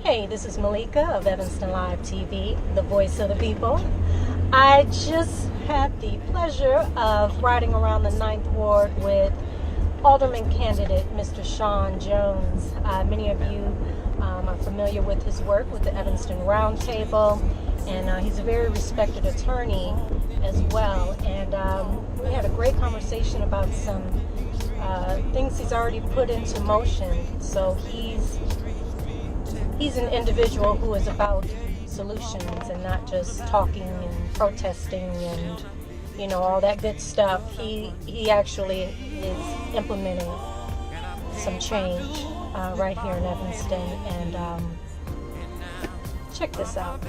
Hey, this is Meleika of Evanston TV, the voice of the people. I just had the pleasure of riding around the 9th Ward with Alderman candidate Mr. Shawn Jones. Many of you are familiar with his work with the Evanston RoundTable, and he's a very respected attorney as well. And we had a great conversation about some things he's already put into motion. So he's an individual who is about solutions and not just talking and protesting and, you know, all that good stuff. He actually is implementing some change right here in Evanston, and check this out.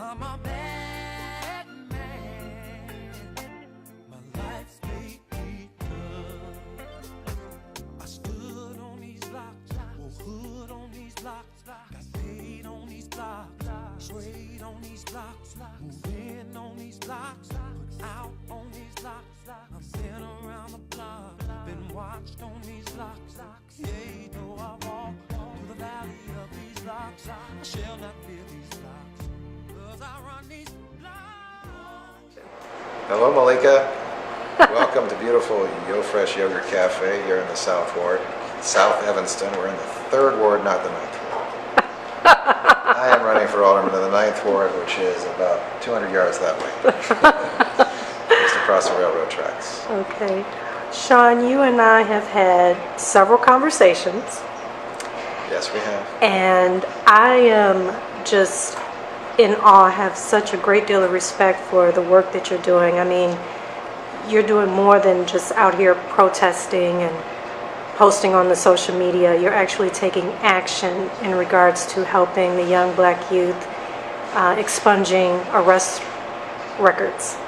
I'm a bad man. My life's made me tough. I stood on these blocks, wore hood on these blocks, got paid on these blocks, trade on these blocks, moved in on these blocks, put out on these blocks. I've been around the block, been watched on these blocks. Yeah, though I walk through the valley of these blocks, I shall not fear these blocks. Hello, Meleika. Welcome to beautiful Yo Fresh Yogurt Cafe here in the South Ward, South Evanston. We're in the 3rd Ward, not the 9th Ward. I am running for Alderman of the 9th Ward, which is about 200 yards that way, just across the railroad tracks. Okay. Shawn, you and I have had several conversations. Yes, we have. And I am just in awe, have such a great deal of respect for the work that you're doing. I mean, you're doing more than just out here protesting and posting on the social media. You're actually taking action in regards to helping the young black youth expunging arrest records.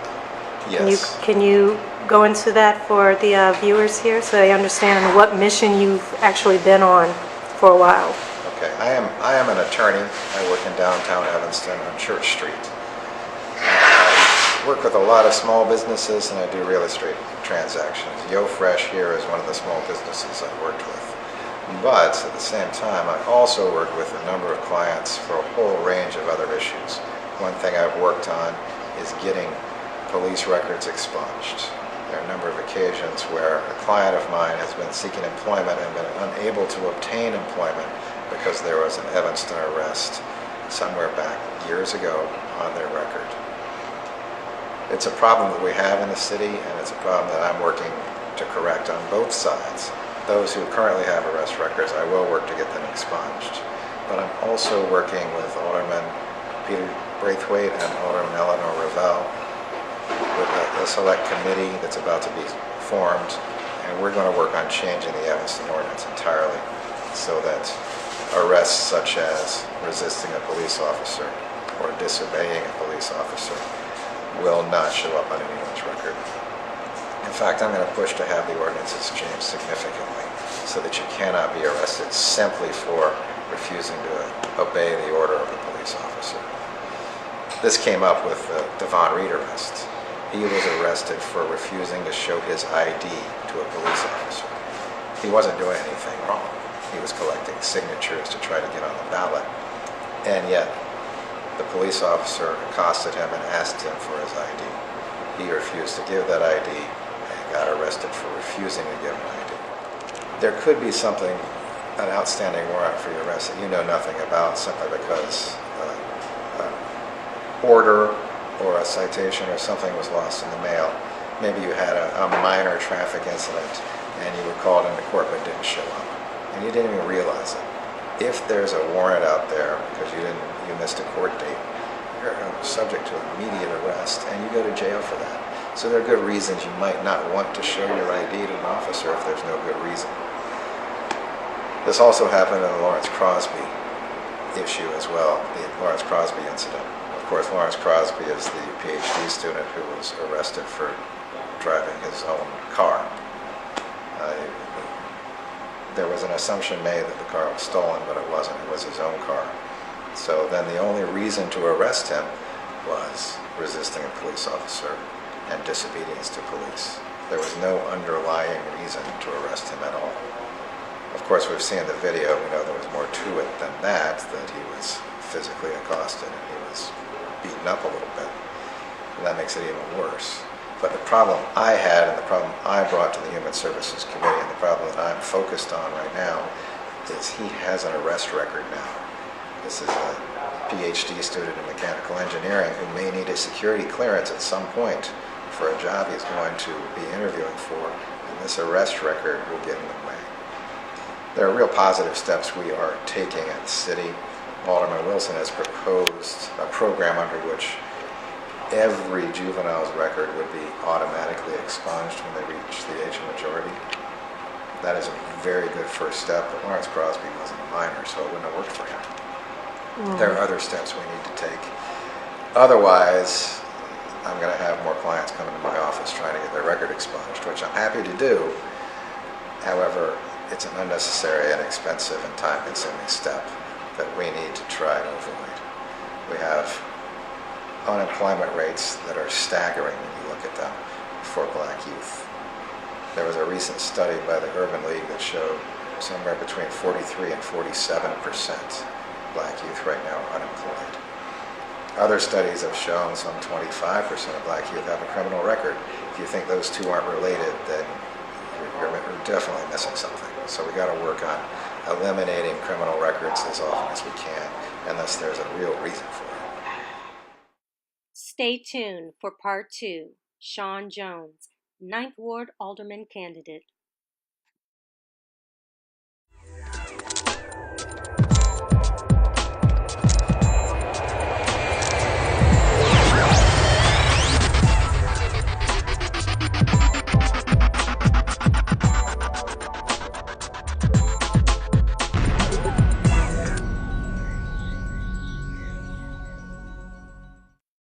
Yes. Can you go into that for the viewers here so they understand what mission you've actually been on for a while? Okay, I am an attorney. I work in downtown Evanston on Church Street. I work with a lot of small businesses, and I do real estate transactions. Yo Fresh here is one of the small businesses I've worked with. But at the same time, I also work with a number of clients for a whole range of other issues. One thing I've worked on is getting police records expunged. There are a number of occasions where a client of mine has been seeking employment and been unable to obtain employment because there was an Evanston arrest somewhere back years ago on their record. It's a problem that we have in the city, and it's a problem that I'm working to correct on both sides. Those who currently have arrest records, I will work to get them expunged. But I'm also working with Alderman Peter Braithwaite and Alderman Eleanor Ravel with a select committee that's about to be formed, and we're going to work on changing the Evanston ordinance entirely so that arrests such as resisting a police officer or disobeying a police officer will not show up on anyone's record. In fact, I'm going to push to have the ordinances changed significantly so that you cannot be arrested simply for refusing to obey the order of a police officer. This came up with the Devon Reed arrest. He was arrested for refusing to show his ID to a police officer. He wasn't doing anything wrong. He was collecting signatures to try to get on the ballot, and yet the police officer accosted him and asked him for his ID. He refused to give that ID and got arrested for refusing to give an ID. There could be something, an outstanding warrant for your arrest that you know nothing about simply because an order or a citation or something was lost in the mail. Maybe you had a minor traffic incident and you were called into court but didn't show up, and you didn't even realize it. If there's a warrant out there because you missed a court date, you're subject to immediate arrest and you go to jail for that. So there are good reasons you might not want to show your ID to an officer if there's no good reason. This also happened in the Lawrence Crosby issue as well, the Lawrence Crosby incident. Of course, Lawrence Crosby is the PhD student who was arrested for driving his own car. There was an assumption made that the car was stolen, but it wasn't. It was his own car. So then the only reason to arrest him was resisting a police officer and disobedience to police. There was no underlying reason to arrest him at all. Of course, we've seen the video. We know there was more to it than that he was physically accosted and he was beaten up a little bit. And that makes it even worse. But the problem I had and the problem I brought to the Human Services Committee and the problem that I'm focused on right now is he has an arrest record now. This is a PhD student in mechanical engineering who may need a security clearance at some point for a job he's going to be interviewing for, and this arrest record will get in the way. There are real positive steps we are taking at the city. Alderman Wilson has proposed a program under which every juvenile's record would be automatically expunged when they reach the age of majority. That is a very good first step, but Lawrence Crosby wasn't a minor, so it wouldn't have worked for him. There are other steps we need to take. Otherwise, I'm going to have more clients coming to my office trying to get their record expunged, which I'm happy to do. However, it's an unnecessary and expensive and time-consuming step that we need to try to avoid. We have unemployment rates that are staggering when you look at them for black youth. There was a recent study by the Urban League that showed somewhere between 43 and 47% black youth right now are unemployed. Other studies have shown some 25% of black youth have a criminal record. If you think those two aren't related, then you're definitely missing something. So we got to work on eliminating criminal records as often as we can, unless there's a real reason for it. Stay tuned for part 2. Shawn Jones, 9th Ward Alderman candidate.